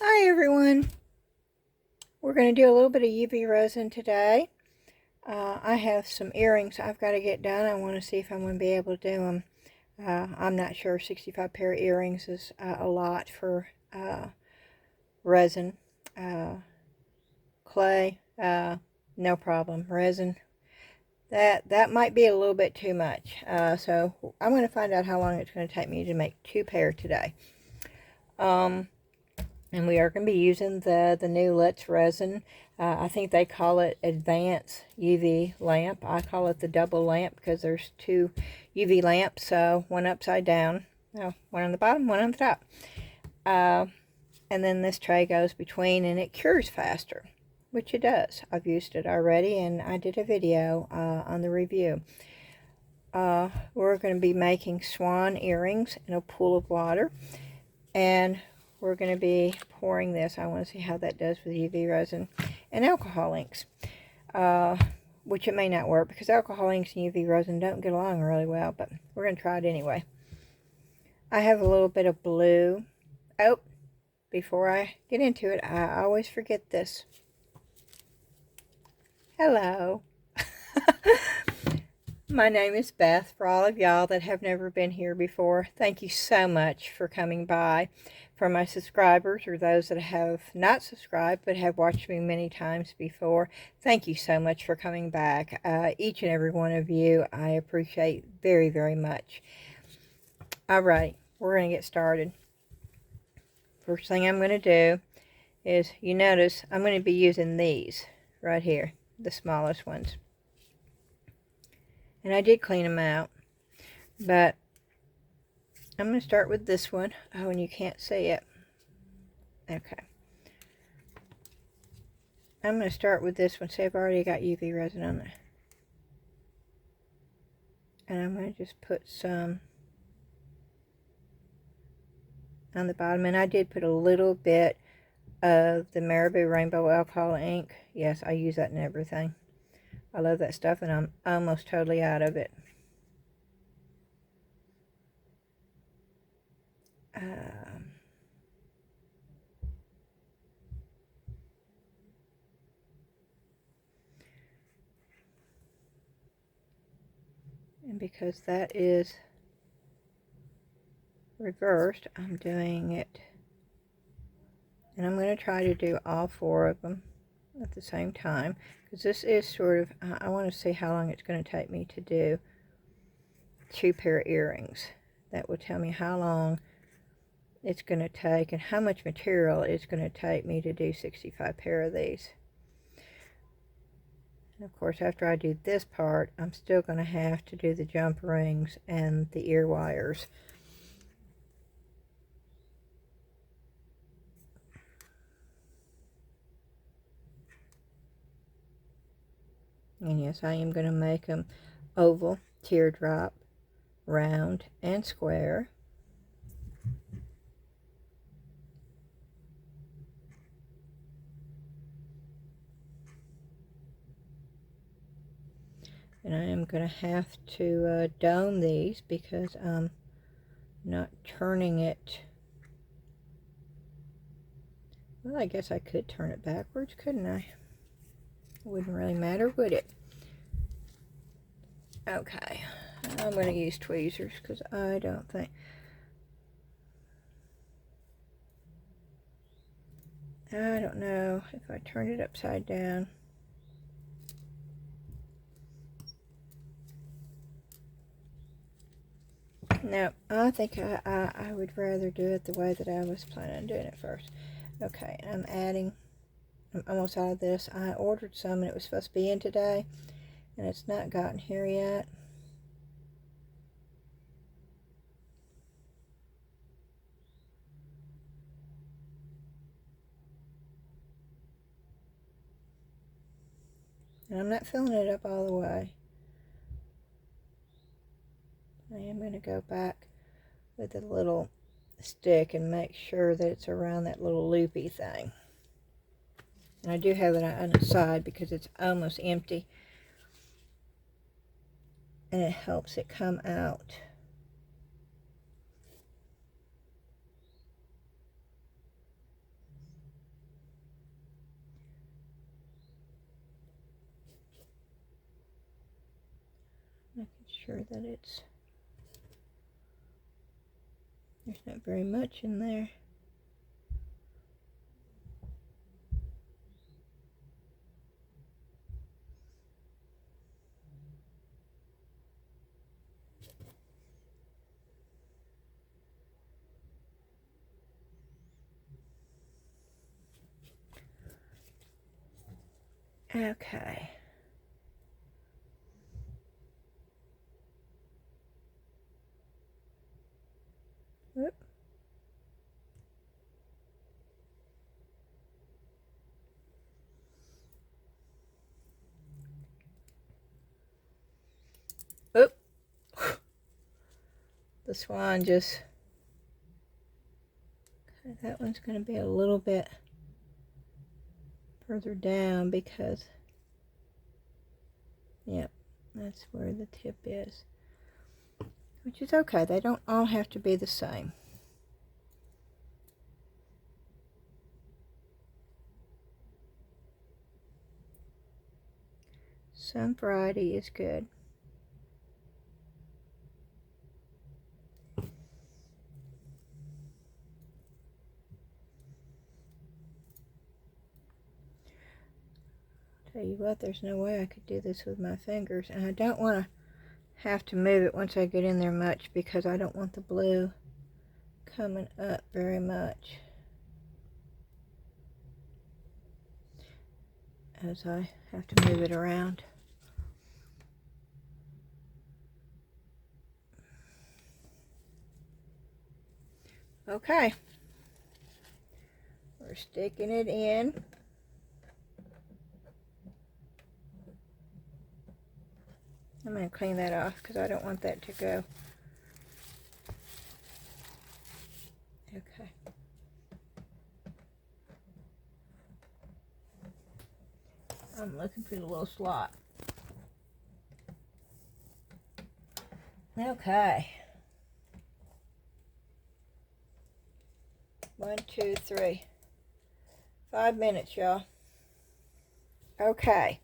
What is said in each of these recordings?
Hi everyone. We're going to do a little bit of UV resin today. I have some earrings I've got to get done. I want to see if I'm going to be able to do them. I'm not sure 65 pair of earrings is a lot for resin. Clay, no problem. Resin, that might be a little bit too much. So I'm going to find out how long it's going to take me to make 2 pair today. And we are going to be using the new Let's Resin. I think they call it Advanced UV Lamp. I call it the double lamp because there's 2 UV lamps, so one upside down. No, one on the bottom, one on the top. And then this tray goes between, and it cures faster, which it does. I've used it already, and I did a video on the review. We're going to be making swan earrings in a pool of water, and we're going to be pouring this. I want to see how that does with UV resin and alcohol inks, which it may not work because alcohol inks and UV resin don't get along really well, but we're going to try it anyway. I have a little bit of blue. Oh, before I get into it, I always forget this. Hello. My name is Beth. For all of y'all that have never been here before, thank you so much for coming by. For my subscribers or those that have not subscribed but have watched me many times before, thank you so much for coming back. Each and every one of you, I appreciate very, very much. Alright, we're going to get started. First thing I'm going to do is, you notice, I'm going to be using these right here, the smallest ones. And I did clean them out, but I'm going to start with this one. Oh, and you can't see it. Okay. I'm going to start with this one. See, I've already got UV resin on there. And I'm going to just put some on the bottom. And I did put a little bit of the Marabou Rainbow Alcohol ink. Yes, I use that in everything. I love that stuff, and I'm almost totally out of it. And because that is reversed, I'm doing it, and I'm going to try to do all 4 of them at the same time, because this is sort of, I want to see how long it's going to take me to do 2 pair of earrings. That will tell me how long it's going to take and how much material it's going to take me to do 65 pair of these. And of course, after I do this part, I'm still going to have to do the jump rings and the ear wires. And yes, I am going to make them oval, teardrop, round, and square. And I am going to have to dome these because I'm not turning it. Well, I guess I could turn it backwards, couldn't I? It wouldn't really matter, would it? Okay, I'm going to use tweezers because I don't think... I don't know if I turn it upside down. No, I think I would rather do it the way that I was planning on doing it first. Okay, I'm almost out of this. I ordered some and it was supposed to be in today, and it's not gotten here yet. And I'm not filling it up all the way. I am going to go back with a little stick and make sure that it's around that little loopy thing. And I do have it on the side because it's almost empty. And it helps it come out. sure that it's, there's not very much in there. Okay. Whoop. Oop. The swan just, okay, that one's going to be a little bit further down because, yep, that's where the tip is. Which is okay, they don't all have to be the same. Some variety is good. Tell you what, there's no way I could do this with my fingers, and I don't want to have to move it once I get in there much because I don't want the blue coming up very much as I have to move it around. Okay, we're sticking it in. I'm going to clean that off because I don't want that to go. Okay. I'm looking for the little slot. Okay. 1, 2, 3. 5 minutes, y'all. Okay.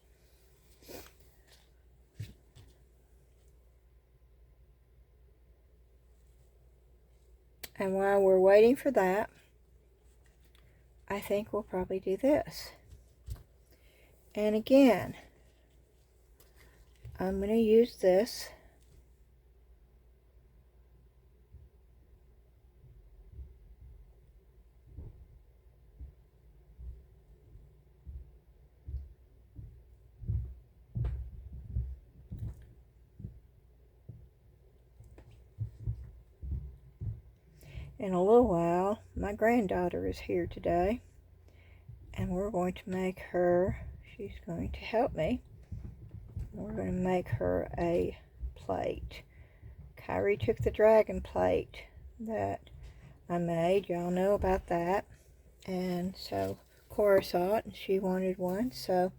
And while we're waiting for that, I think we'll probably do this. And again, I'm going to use this. In a little while, my granddaughter is here today, and we're going to make her, she's going to help me. We're going to make her a plate. Kyrie took the dragon plate that I made. Y'all know about that. And so Cora saw it and she wanted one, so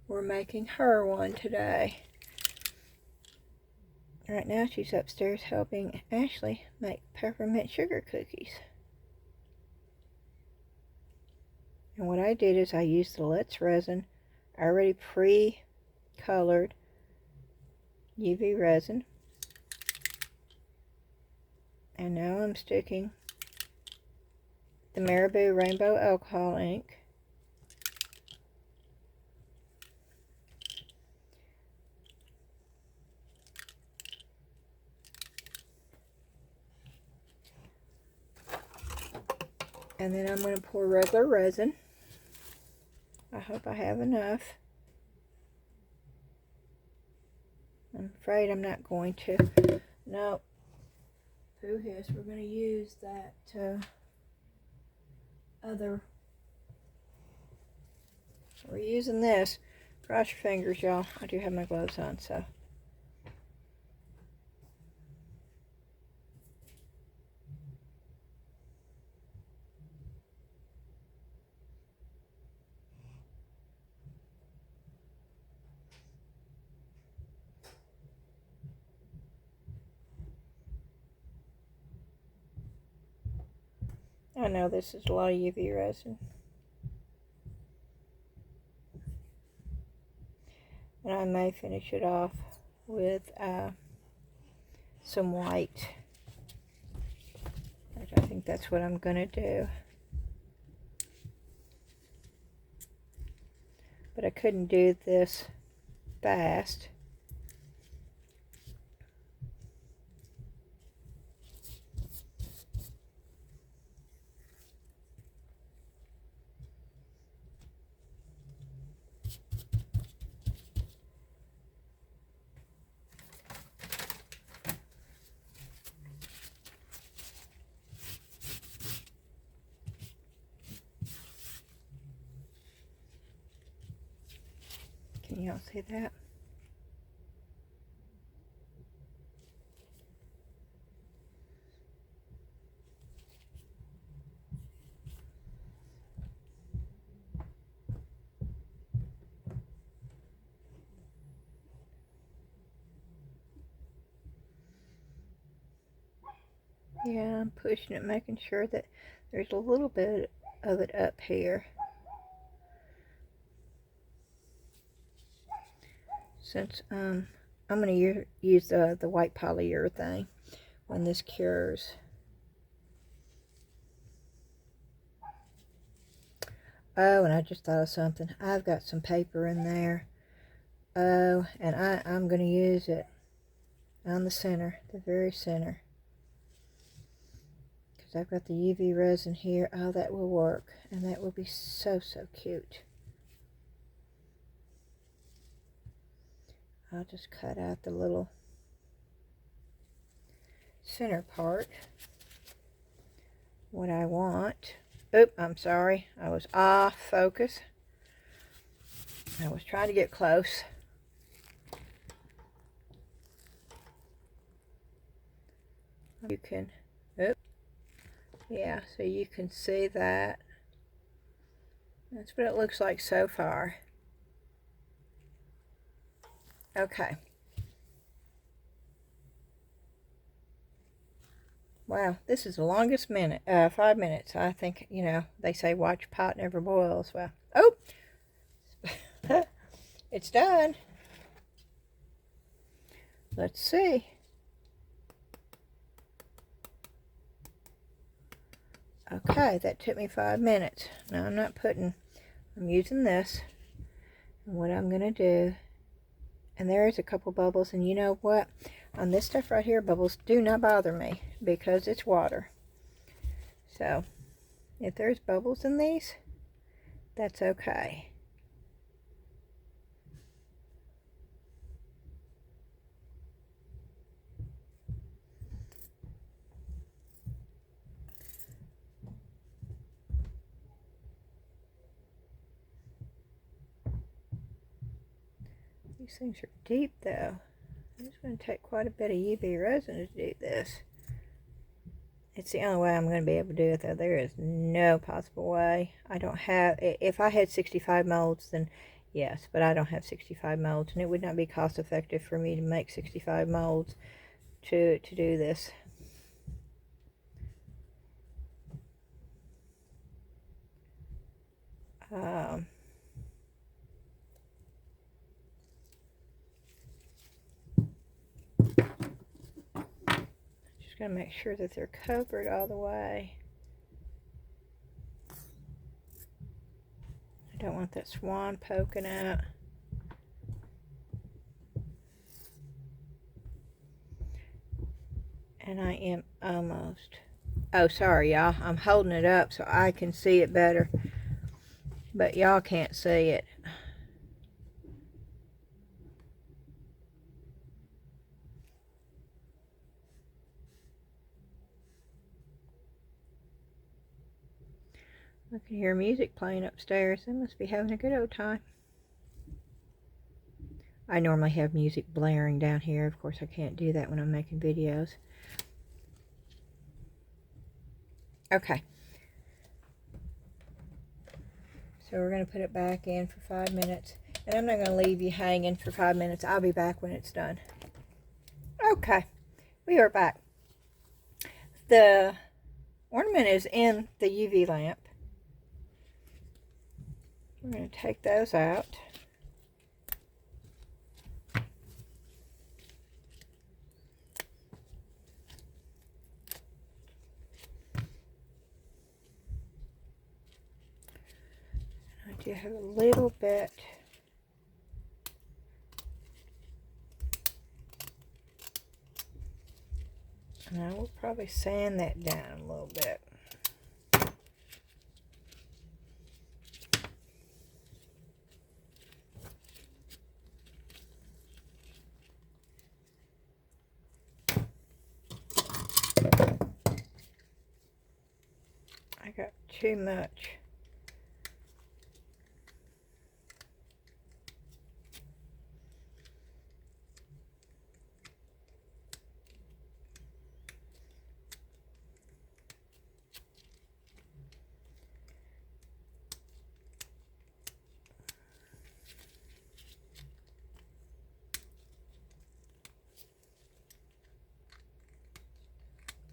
we're making her one today. Right now she's upstairs helping Ashley make peppermint sugar cookies. And what I did is I used the Let's Resin, already pre-colored UV resin. And now I'm sticking the Marabou Rainbow Alcohol ink. And then I'm going to pour regular resin. I hope I have enough. I'm afraid I'm not going to. No. Pooh hiss, we're going to use that other. We're using this. Cross your fingers, y'all. I do have my gloves on, so. I know this is a lot of UV resin. And I may finish it off with some white. I think that's what I'm going to do. But I couldn't do this fast. Can y'all see that? Yeah, I'm pushing it, making sure that there's a little bit of it up here. Since I'm going to use the white polyurethane when this cures. Oh, and I just thought of something. I've got some paper in there. Oh, and I'm going to use it on the center, the very center. Because I've got the UV resin here. Oh, that will work. And that will be so, so cute. I'll just cut out the little center part. What I want. Oop, I'm sorry. I was off focus. I was trying to get close. You can, oop. Yeah, so you can see that. That's what it looks like so far. Okay. Wow, this is the longest 5 minutes. I think, you know, they say watch pot never boils. Well, oh, it's done. Let's see. Okay, that took me 5 minutes. Now I'm using this. And what I'm going to do, and there is a couple bubbles, and you know what? On this stuff right here, bubbles do not bother me because it's water. So, if there's bubbles in these, that's okay. These things are deep though. It's going to take quite a bit of UV resin to do this. It's the only way I'm going to be able to do it though. There is no possible way. I don't have, if I had 65 molds then yes, but I don't have 65 molds and it would not be cost effective for me to make 65 molds to do this. Just gotta make sure that they're covered all the way. I don't want that swan poking out. And I am almost. Oh, sorry, y'all. I'm holding it up so I can see it better. But y'all can't see it. I can hear music playing upstairs. They must be having a good old time. I normally have music blaring down here. Of course, I can't do that when I'm making videos. Okay. So we're going to put it back in for 5 minutes. And I'm not going to leave you hanging for 5 minutes. I'll be back when it's done. Okay. We are back. The ornament is in the UV lamp. We're going to take those out. do have a little bit. And I will probably sand that down a little bit. I got too much.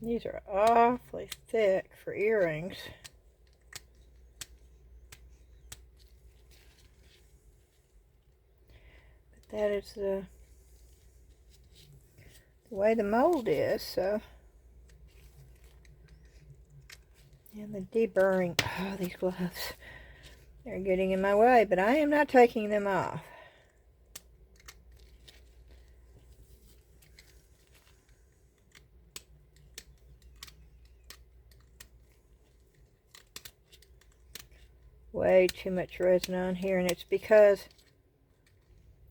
These are awfully thick for earrings. But that is the way the mold is, so. And the deburring. Oh, these gloves. They're getting in my way, but I am not taking them off. Way too much resin on here, and it's because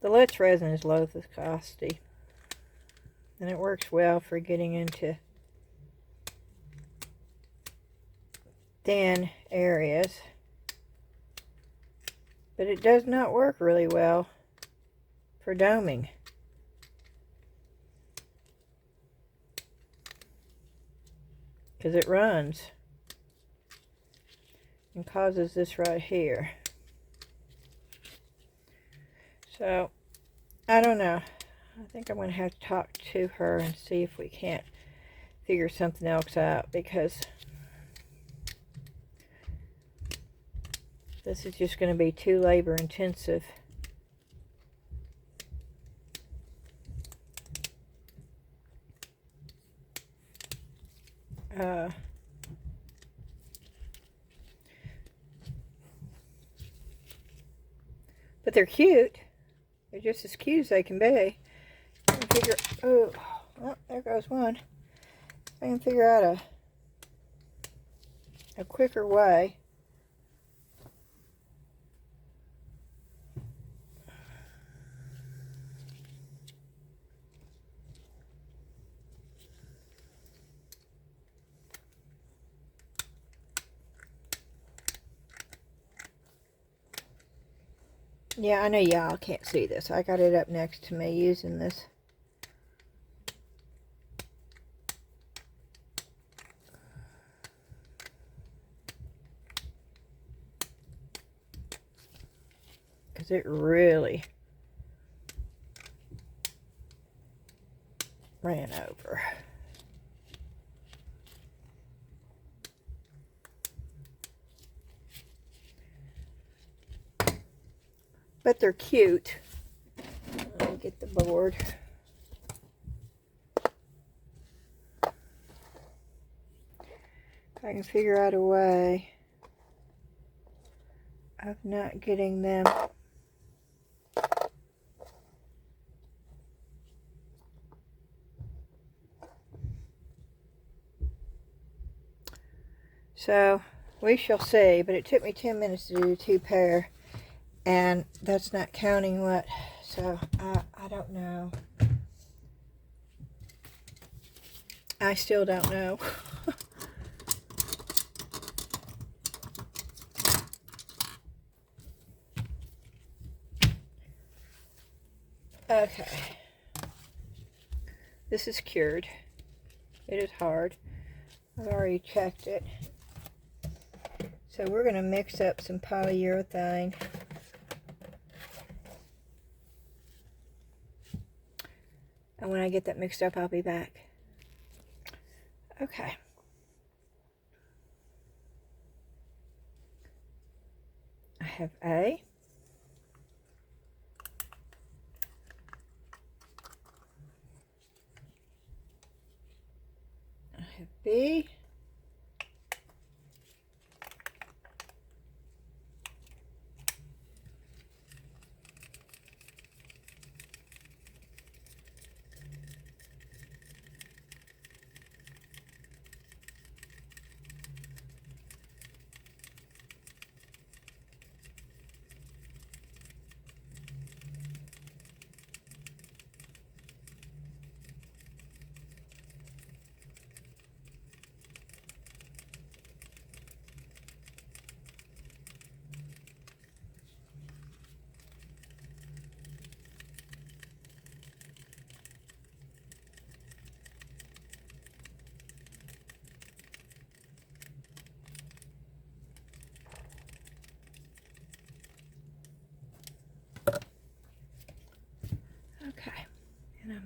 the Let's resin is low viscosity, and it works well for getting into thin areas, but it does not work really well for doming. Because it runs and causes this right here. So, I don't know. I think I'm going to have to talk to her and see if we can't figure something else out, because this is just going to be too labor intensive. But they're cute. They're just as cute as they can be. I can figure, oh, well, there goes one. I can figure out a quicker way. Yeah, I know y'all can't see this. I got it up next to me using this. Because it really ran over. But they're cute. Let me get the board. I can figure out a way of not getting them so we shall see, but it took me 10 minutes to do 2 pair, and that's not counting what, so I don't know. I still don't know. Okay. This is cured. It is hard. I've already checked it. So we're going to mix up some polyurethane. And when I get that mixed up, I'll be back. Okay. I have A. I have B.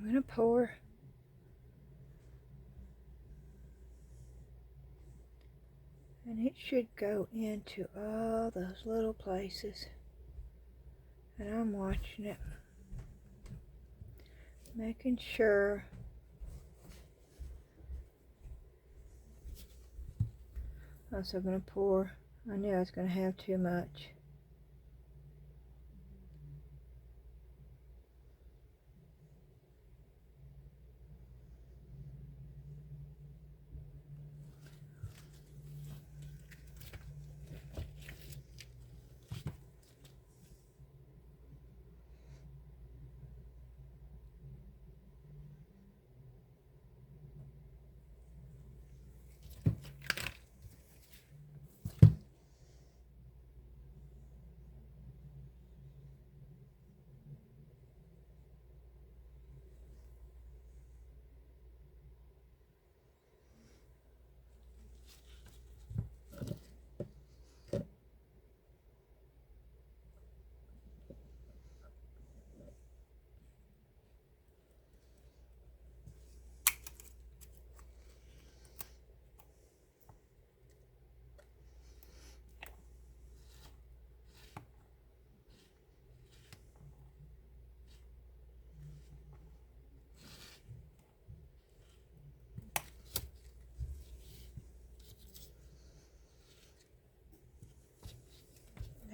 I'm going to pour. And it should go into all those little places. And I'm watching it. Making sure. Also going to pour. I knew I was going to have too much.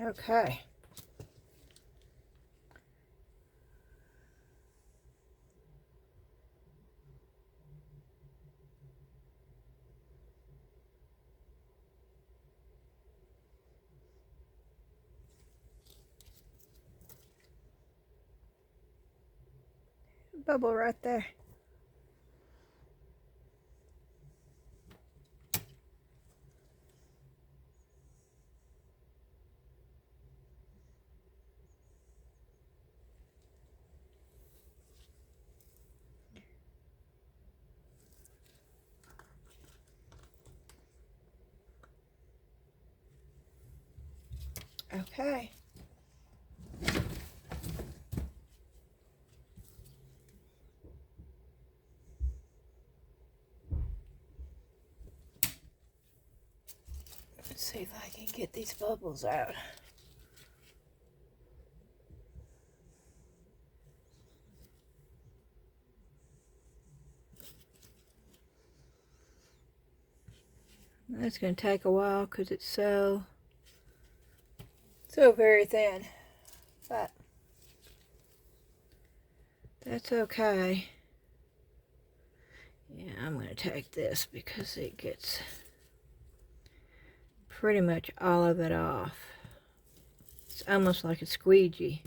Okay. Bubble right there. Okay. Let's see if I can get these bubbles out. That's going to take a while because it's so very thin, but that's okay. Yeah, I'm going to take this because it gets pretty much all of it off. It's almost like a squeegee.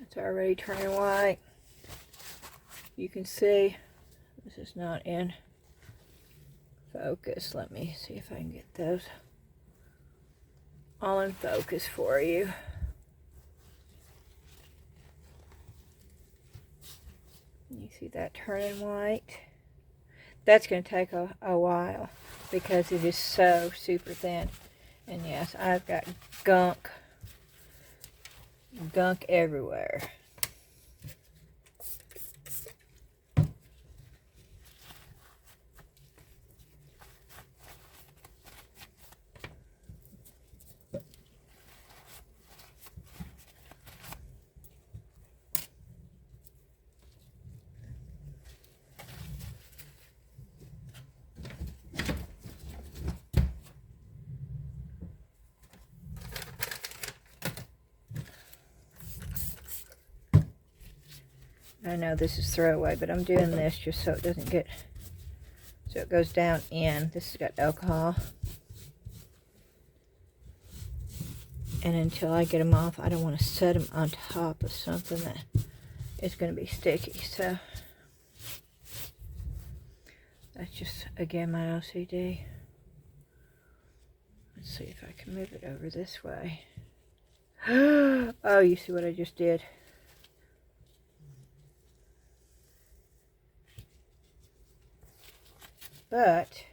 It's already turning white. You can see this is not in focus. Let me see if I can get those all in focus for you. You see that turning white? That's going to take a while because it is so super thin. And yes, I've got gunk everywhere. I know this is throwaway, but I'm doing this just so it doesn't get, so it goes down in. This has got alcohol. And until I get them off, I don't want to set them on top of something that is going to be sticky. So that's just, again, my OCD. Let's see if I can move it over this way. Oh, you see what I just did? But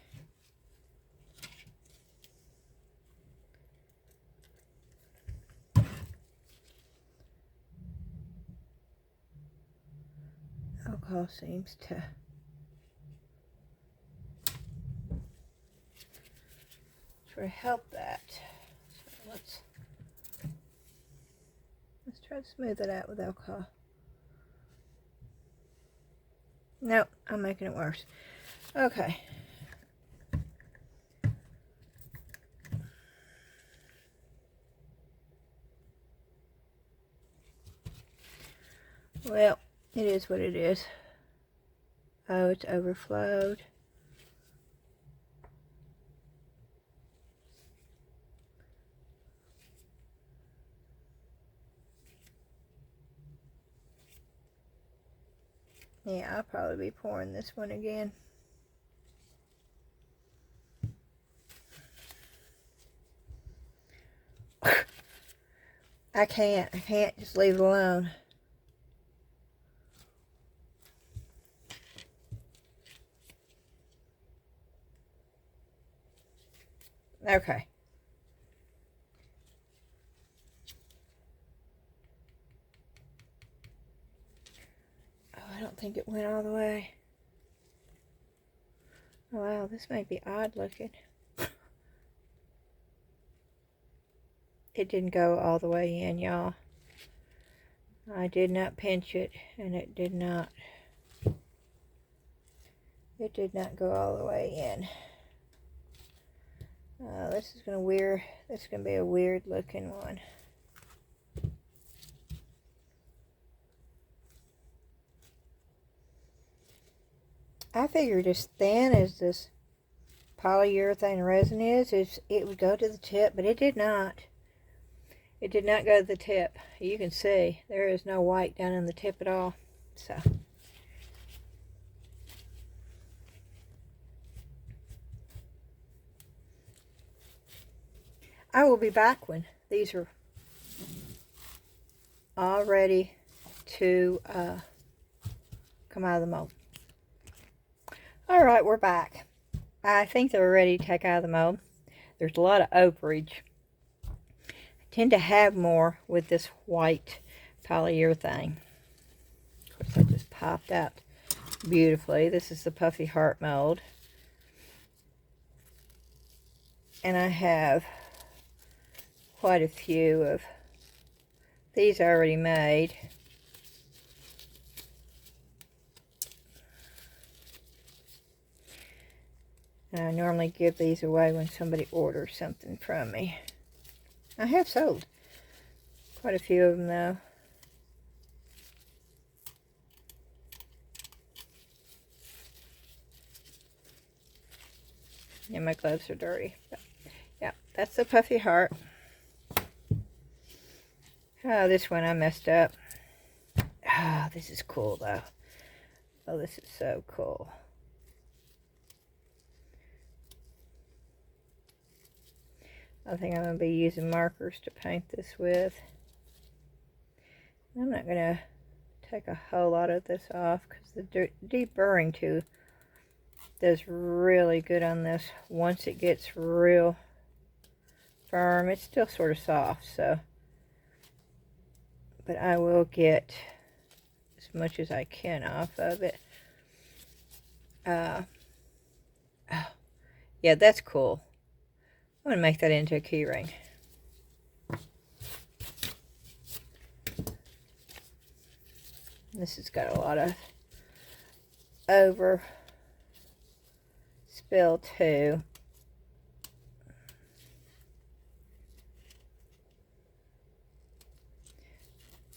alcohol seems to sort of help that. So let's try to smooth it out with alcohol. Nope, I'm making it worse. Okay. Well, it is what it is. Oh, it's overflowed. Yeah, I'll probably be pouring this one again. I can't just leave it alone. Okay. Oh, I don't think it went all the way. Oh, wow, this might be odd looking. It didn't go all the way in, y'all. I did not pinch it, and it did not go all the way in. This is gonna be a weird looking one. I figured as thin as this polyurethane resin is it would go to the tip, but it did not. It did not go to the tip. You can see there is no white down in the tip at all. So I will be back when these are all ready to come out of the mold. All right, we're back. I think they're ready to take out of the mold. There's a lot of overage. I tend to have more with this white polyurethane. Of course, that just popped out beautifully. This is the puffy heart mold. And I have quite a few of these already made. And I normally give these away when somebody orders something from me. I have sold quite a few of them though. And my gloves are dirty. But yeah, that's the puffy heart. Oh, this one I messed up. Oh, this is cool though. Oh, this is so cool. I think I'm going to be using markers to paint this with. I'm not going to take a whole lot of this off because the deep burring too does really good on this. Once it gets real firm, it's still sort of soft, so. But I will get as much as I can off of it. Oh, yeah, that's cool. I'm going to make that into a key ring. This has got a lot of over spill too.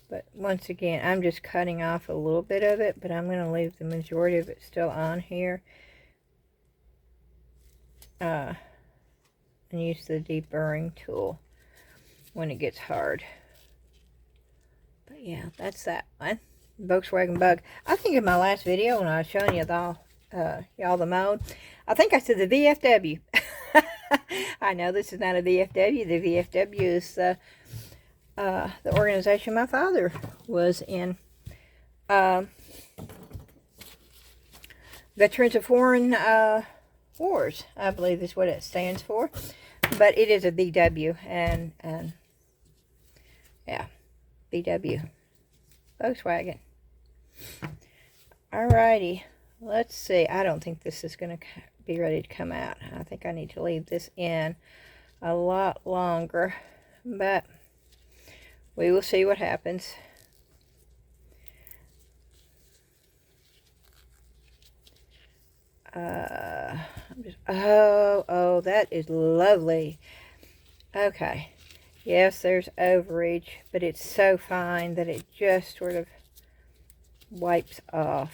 But once again, I'm just cutting off a little bit of it, but I'm going to leave the majority of it still on here. And use the deep burring tool when it gets hard. But yeah, that's that one. Volkswagen Bug. I think in my last video when I was showing you y'all the mold, I think I said the VFW. I know this is not a VFW. The VFW is the organization my father was in. Veterans of Foreign Wars, I believe is what it stands for. But it is a VW, and yeah, VW. Volkswagen. Alrighty, let's see. I don't think this is going to be ready to come out. I think I need to leave this in a lot longer, but we will see what happens. Oh, that is lovely. Okay. Yes, there's overage, but it's so fine that it just sort of wipes off.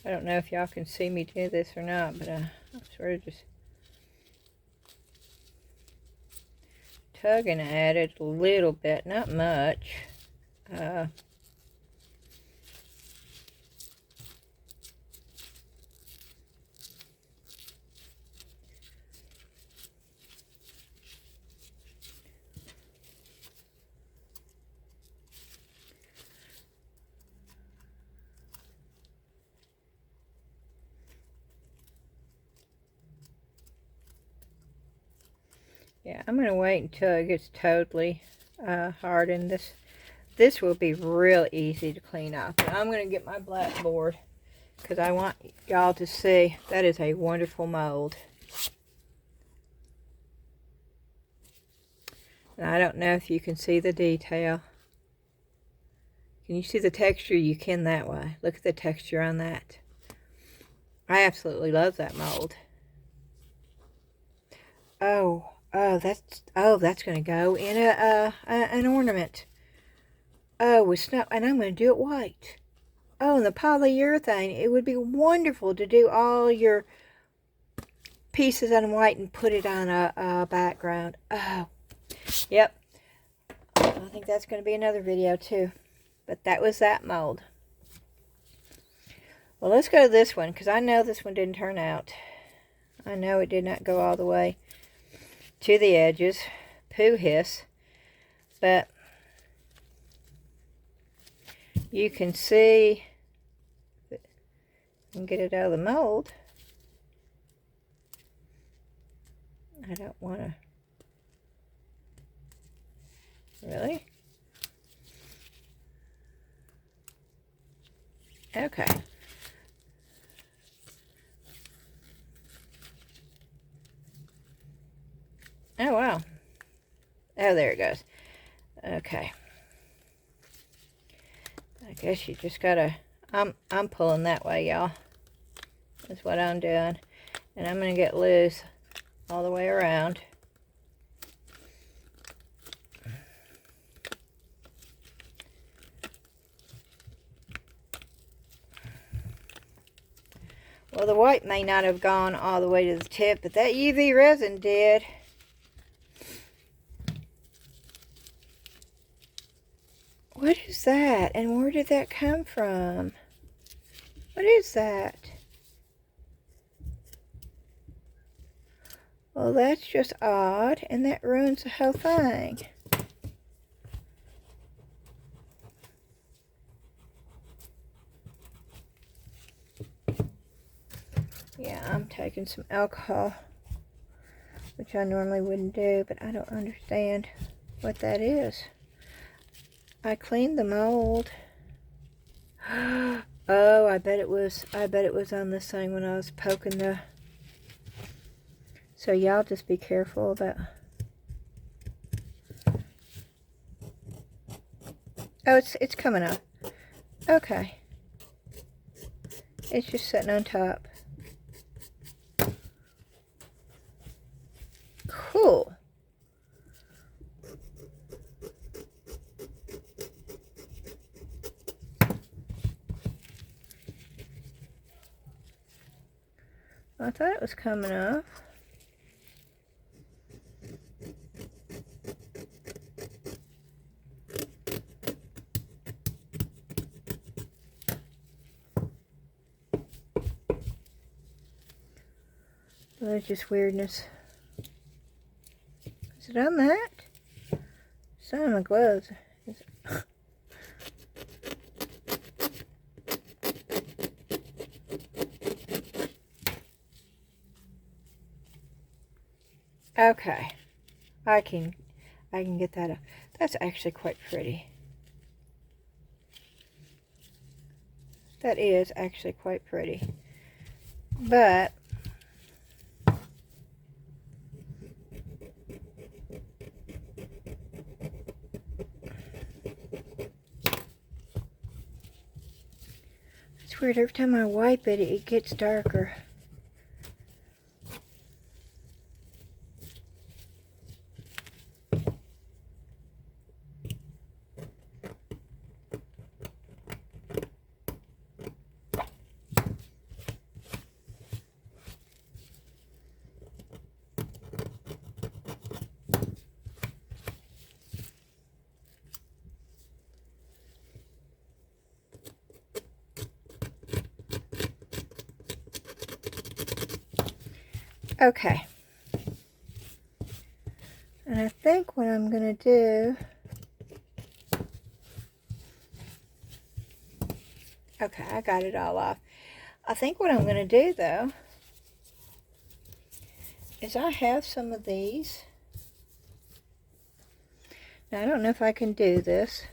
I don't know if y'all can see me do this or not, but I'm sort of just tugging at it a little bit, not much. Yeah, I'm going to wait until it gets totally hardened. This will be real easy to clean up. And I'm going to get my blackboard because I want y'all to see that is a wonderful mold. And I don't know if you can see the detail. Can you see the texture? You can that way. Look at the texture on that. I absolutely love that mold. That's going to go in an ornament. Oh, with snow, and I'm going to do it white. Oh, and the polyurethane, it would be wonderful to do all your pieces on white and put it on a background. Oh, yep. I think that's going to be another video too. But that was that mold. Well, let's go to this one, because I know this one didn't turn out. I know it did not go all the way to the edges. Pooh hiss. But you can see and get it out of the mold. I don't want to. Really? Okay. Oh, wow. Oh, there it goes. Okay. I guess you just gotta, I'm pulling that way, y'all. That's what I'm doing. And I'm gonna get loose all the way around. Well, the white may not have gone all the way to the tip, but that UV resin did. What is that? And where did that come from? What is that? Well, that's just odd, and that ruins the whole thing. Yeah, I'm taking some alcohol, which I normally wouldn't do, but I don't understand what that is. I cleaned the mold. Oh, I bet it was on this thing when I was poking the. So y'all just be careful about. Oh, it's coming up. Okay. It's just sitting on top. Cool. I thought it was coming off. That's just weirdness. Is it on that? It's on my gloves. Okay, I can get that up. That's actually quite pretty. That is actually quite pretty. But it's weird, every time I wipe it, it gets darker. Okay, and I think what I'm going to do, okay, I got it all off. I think what I'm going to do though, is I have some of these. Now I don't know if I can do this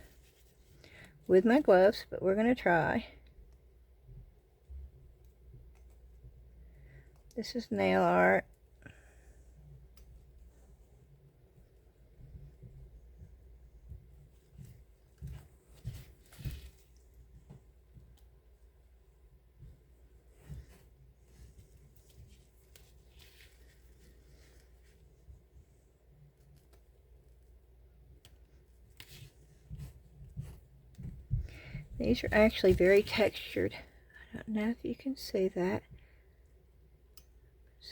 with my gloves, but we're going to try. This is nail art. These are actually very textured. I don't know if you can see that.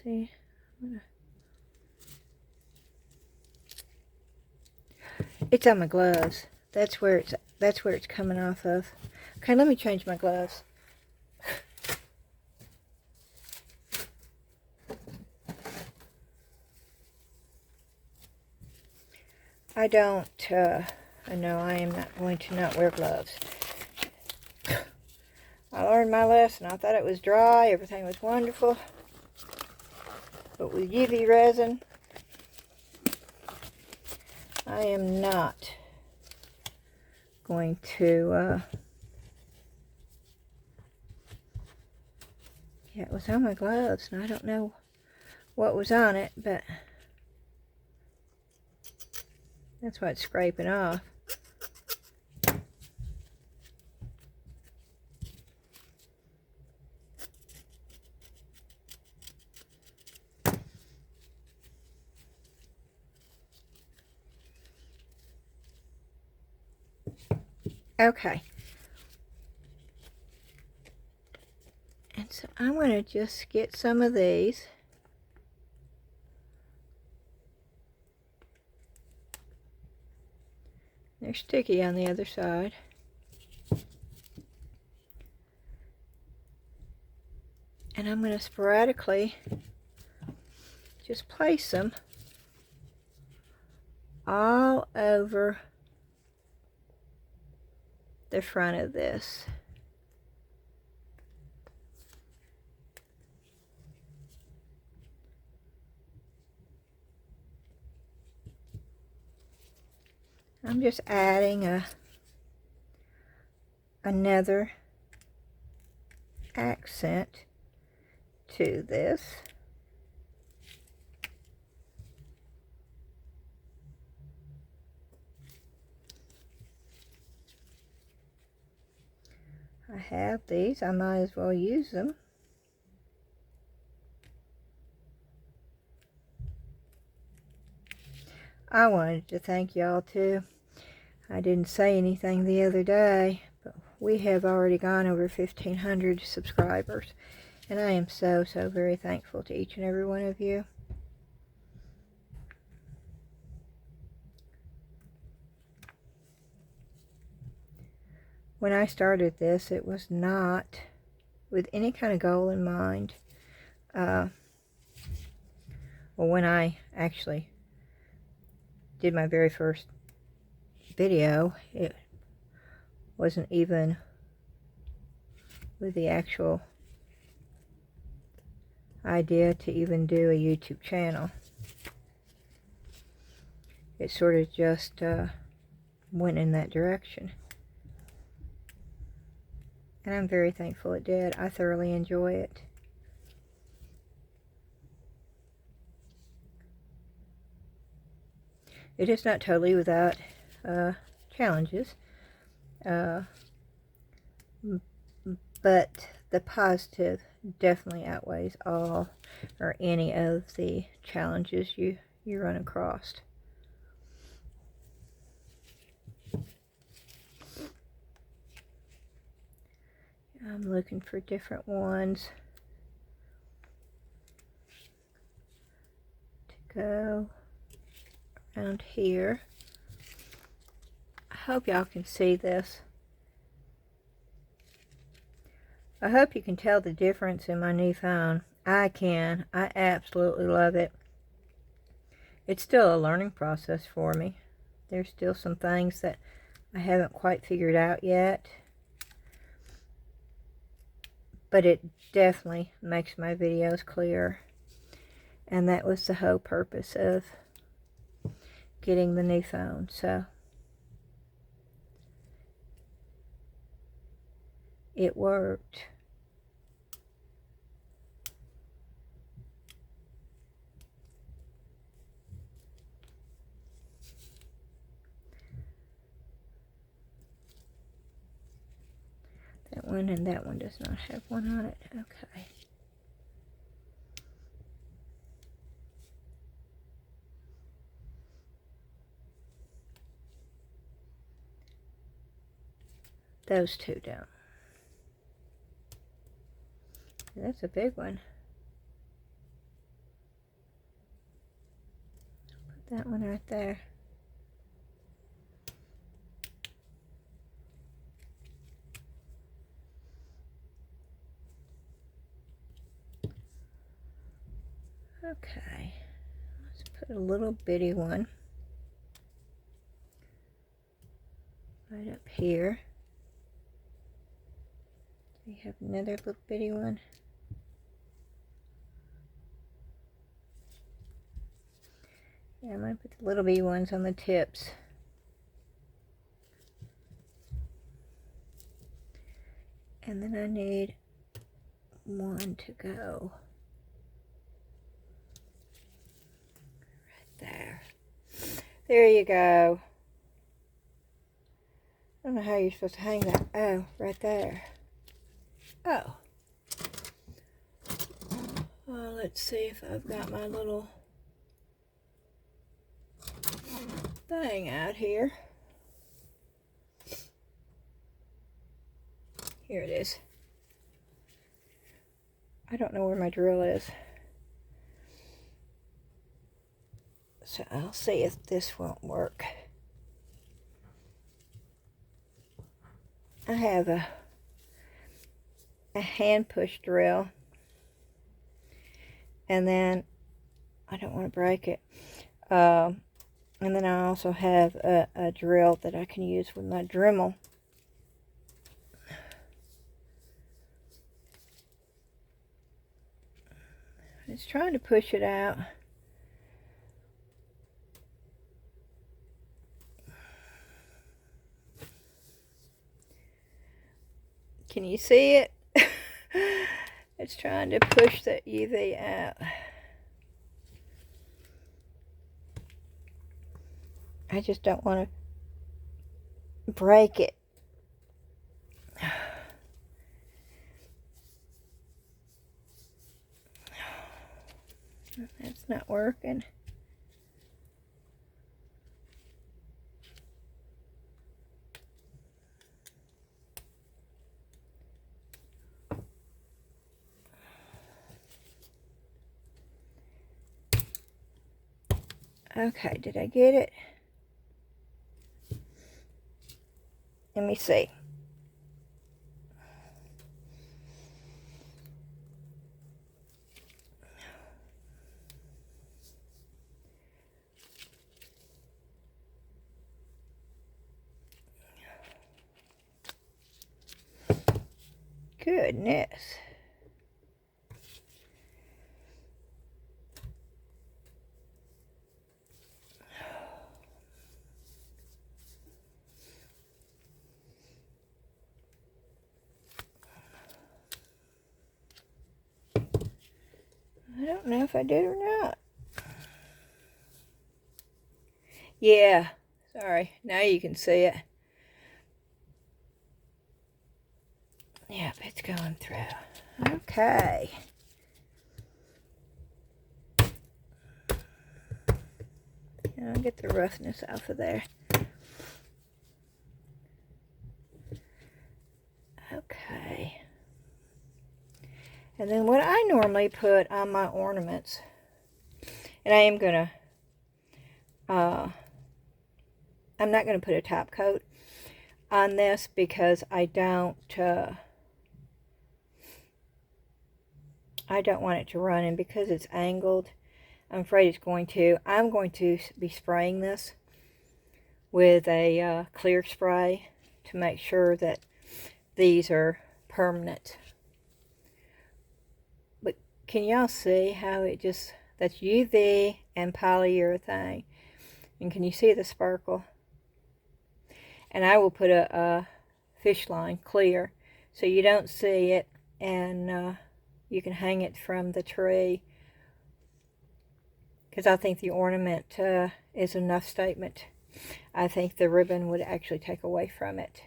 See, it's on my gloves. That's where it's coming off of. Okay, let me change my gloves. I know I am not going to not wear gloves. I learned my lesson. I thought it was dry, everything was wonderful. But with UV resin, I am not going to, yeah, it was on my gloves, and I don't know what was on it, but that's why it's scraping off. Okay. And so I'm going to just get some of these. They're sticky on the other side. And I'm going to sporadically just place them all over the front of this. I'm just adding another accent to this. I have these, I might as well use them. I wanted to thank y'all too. I didn't say anything the other day, but we have already gone over 1,500 subscribers. And I am so, so very thankful to each and every one of you. When I started this, it was not with any kind of goal in mind. Well, when I actually did my very first video, it wasn't even with the actual idea to even do a YouTube channel. It sort of just went in that direction. And I'm very thankful it did. I thoroughly enjoy it. It is not totally without challenges. But the positive definitely outweighs all or any of the challenges you run across. I'm looking for different ones to go around here. I hope y'all can see this. I hope you can tell the difference in my new phone. I can. I absolutely love it. It's still a learning process for me. There's still some things that I haven't quite figured out yet. But it definitely makes my videos clearer. And that was the whole purpose of getting the new phone. So it worked. That one and that one does not have one on it. Okay. Those two don't. That's a big one. Put that one right there. Okay, let's put a little bitty one right up here. We have another little bitty one. Yeah, I'm going to put the little bitty ones on the tips. And then I need one to go right there. There you go. I don't know how you're supposed to hang that. Oh, right there. Oh. Well, let's see if I've got my little thing out here. Here it is. I don't know where my drill is. So I'll see if this won't work. I have a hand push drill. And then, I don't want to break it. And then I also have a drill that I can use with my Dremel. It's trying to push it out. Can you see it? It's trying to push the UV out. I just don't want to break it. That's not working. Okay, did I get it? Let me see. Goodness. I don't know if I did or not. Yeah, sorry. Now you can see it. Yep, it's going through. Okay. I'll get the roughness off of there. Okay. And then what I normally put on my ornaments, and I am gonna, I'm not gonna put a top coat on this because I don't want it to run, and because it's angled, I'm afraid it's going to. I'm going to be spraying this with a clear spray to make sure that these are permanent. But can y'all see how it just, that's UV and polyurethane, and can you see the sparkle? And I will put a fish line clear so you don't see it, and you can hang it from the tree, because I think the ornament is enough statement. I think the ribbon would actually take away from it,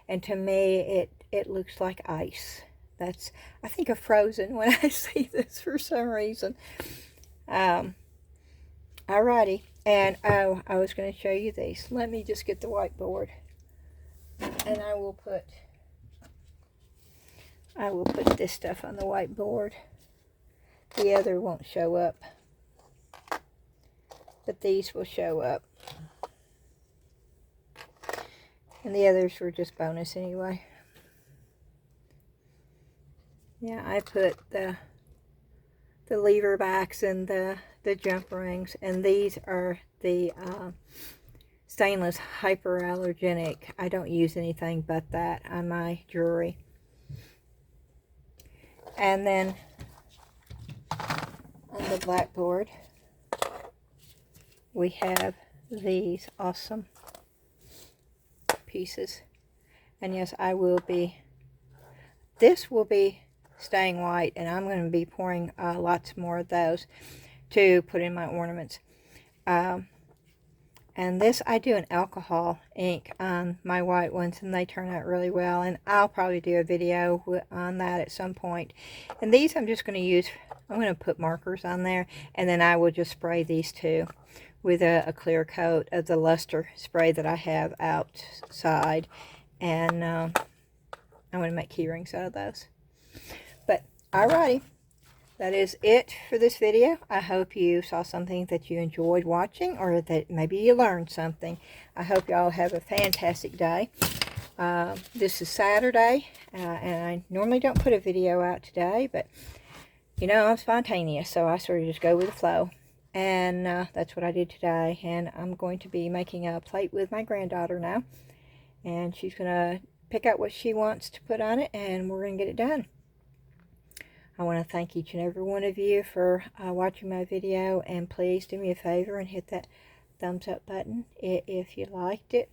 and to me it looks like ice. That's, I think of Frozen when I see this for some reason. Alrighty, and oh, I was going to show you these. Let me just get the whiteboard, and I will put this stuff on the whiteboard. The other won't show up, but these will show up. And the others were just bonus anyway. Yeah, I put the lever backs and the jump rings, and these are the stainless hyperallergenic. I don't use anything but that on my jewelry. And then on the blackboard, we have these awesome pieces. And yes, this will be staying white, and I'm going to be pouring lots more of those to put in my ornaments. And this, I do an alcohol ink on my white ones, and they turn out really well, and I'll probably do a video on that at some point. And these I'm just going to use, I'm going to put markers on there, and then I will just spray these two with a clear coat of the luster spray that I have outside. And I'm going to make key rings out of those. But alrighty, that is it for this video. I hope you saw something that you enjoyed watching, or that maybe you learned something. I hope y'all have a fantastic day. This is Saturday, and I normally don't put a video out today, but you know, I'm spontaneous, so I sort of just go with the flow. And that's what I did today. And I'm going to be making a plate with my granddaughter now, and she's going to pick out what she wants to put on it, and we're going to get it done. I want to thank each and every one of you for watching my video, and please do me a favor and hit that thumbs up button if you liked it.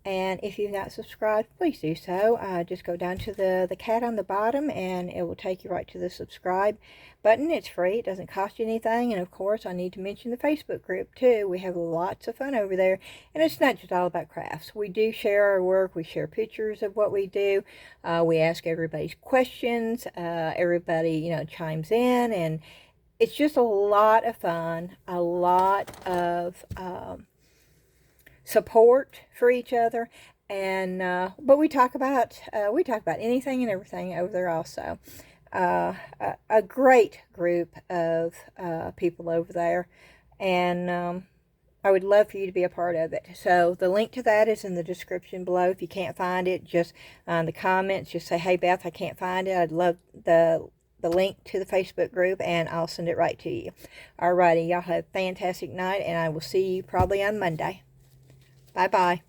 And if you've not subscribed, please do so. Just go down to the cat on the bottom, and it will take you right to the subscribe button. It's free. It doesn't cost you anything. And of course, I need to mention the Facebook group too. We have lots of fun over there. And it's not just all about crafts. We do share our work. We share pictures of what we do. We ask everybody's questions. Everybody, you know, chimes in. And it's just a lot of fun. A lot of support for each other, and but we talk about anything and everything over there also. A great group of people over there, and I would love for you to be a part of it. So the link to that is in the description below. If you can't find it, just in the comments, just say, hey Beth, I can't find it. I'd love the link to the Facebook group, and I'll send it right to you. Alrighty, y'all have a fantastic night, and I will see you probably on Monday. Bye-bye.